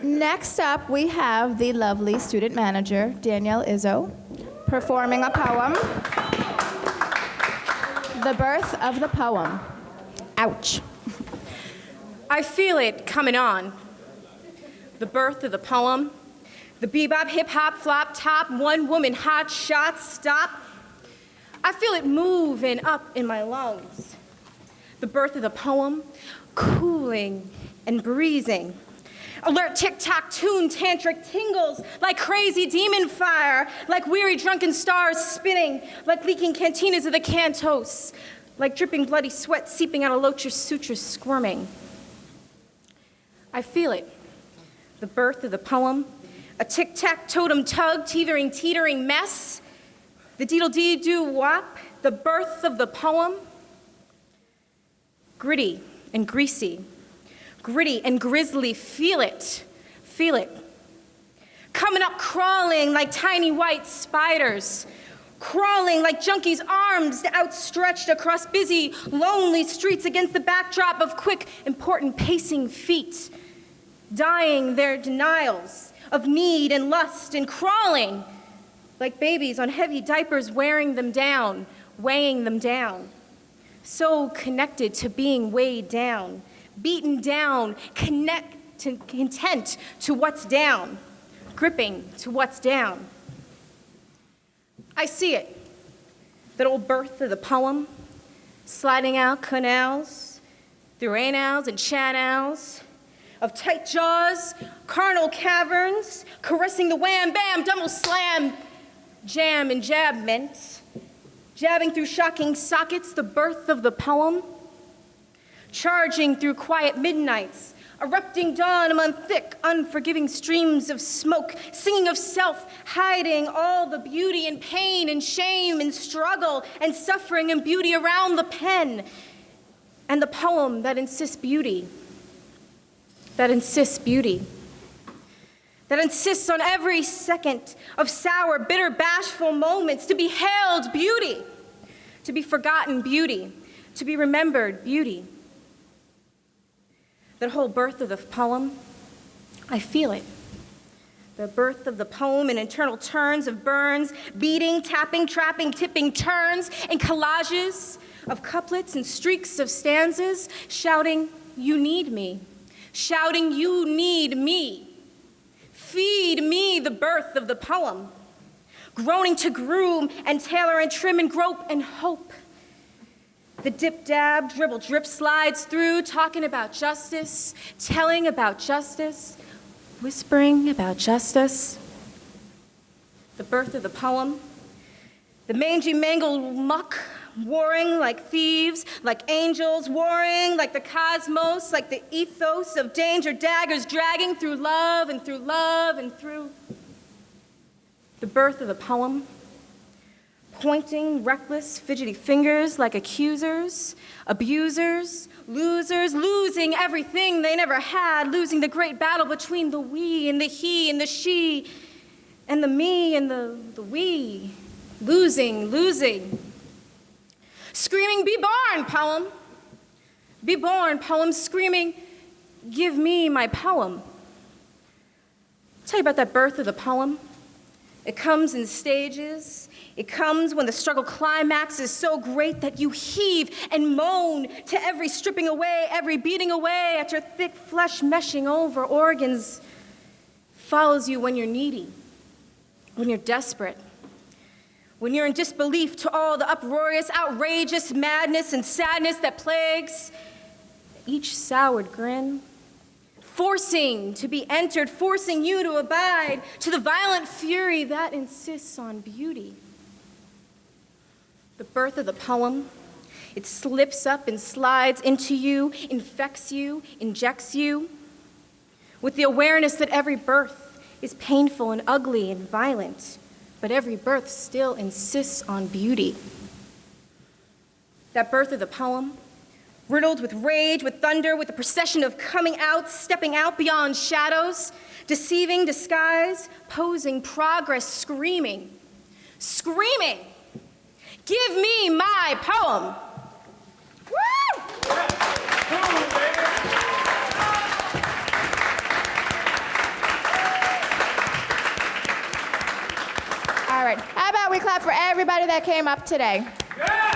Next up, we have the lovely student manager, Danielle Izzo, performing a poem, The Birth of the Poem. Ouch. I feel it coming on. The birth of the poem, the bebop, hip-hop, flop, top, one-woman, hot shot, stop. I feel it moving up in my lungs. The birth of the poem, cooling and breezing. Alert tick-tock tune tantric tingles like crazy demon fire, like weary drunken stars spinning, like leaking cantinas of the cantos, like dripping bloody sweat seeping out of lotus sutras squirming. I feel it. The birth of the poem, a tic-tac totem tug, teetering mess, the deedle-dee-doo-wop, the birth of the poem, gritty and greasy, gritty and grisly, feel it, coming up crawling like tiny white spiders, crawling like junkies' arms outstretched across busy, lonely streets against the backdrop of quick, important pacing feet, dying their denials of need and lust and crawling like babies on heavy diapers, wearing them down, weighing them down, so connected to being weighed down, beaten down, content to what's down, gripping to what's down. I see it, that old birth of the poem, sliding out canals, through anals and channels, of tight jaws, carnal caverns, caressing the wham-bam, double-slam, jam and jabment, jabbing through shocking sockets, the birth of the poem, charging through quiet midnights, erupting dawn among thick, unforgiving streams of smoke, singing of self, hiding all the beauty and pain and shame and struggle and suffering and beauty around the pen, and the poem that insists beauty, that insists on every second of sour, bitter, bashful moments, to be hailed beauty, to be forgotten beauty, to be remembered beauty. That whole birth of the poem, I feel it. The birth of the poem in internal turns of burns, beating, tapping, trapping, tipping turns, and collages of couplets and streaks of stanzas, shouting, you need me, shouting, you need me. Feed me the birth of the poem, groaning to groom and tailor and trim and grope and hope. The dip-dab, dribble-drip slides through, talking about justice, telling about justice, whispering about justice. The birth of the poem, the mangy, mangled muck, warring like thieves, like angels, warring like the cosmos, like the ethos of danger daggers dragging through love and through love and through. The birth of the poem, pointing reckless, fidgety fingers like accusers, abusers, losers, losing everything they never had, losing the great battle between the we and the he and the she and the me and the we, losing. Screaming, be born, poem, screaming, give me my poem. I'll tell you about that birth of the poem. It comes in stages. It comes when the struggle climax is so great that you heave and moan to every stripping away, every beating away at your thick flesh meshing over organs. Follows you when you're needy, when you're desperate, when you're in disbelief to all the uproarious, outrageous madness and sadness that plagues each soured grin, forcing to be entered, forcing you to abide to the violent fury that insists on beauty. The birth of the poem, it slips up and slides into you, infects you, injects you, with the awareness that every birth is painful and ugly and violent, but every birth still insists on beauty. That birth of the poem, riddled with rage, with thunder, with the procession of coming out, stepping out beyond shadows, deceiving disguise, posing progress, screaming, give me my poem. Woo! How about we clap for everybody that came up today? Yeah!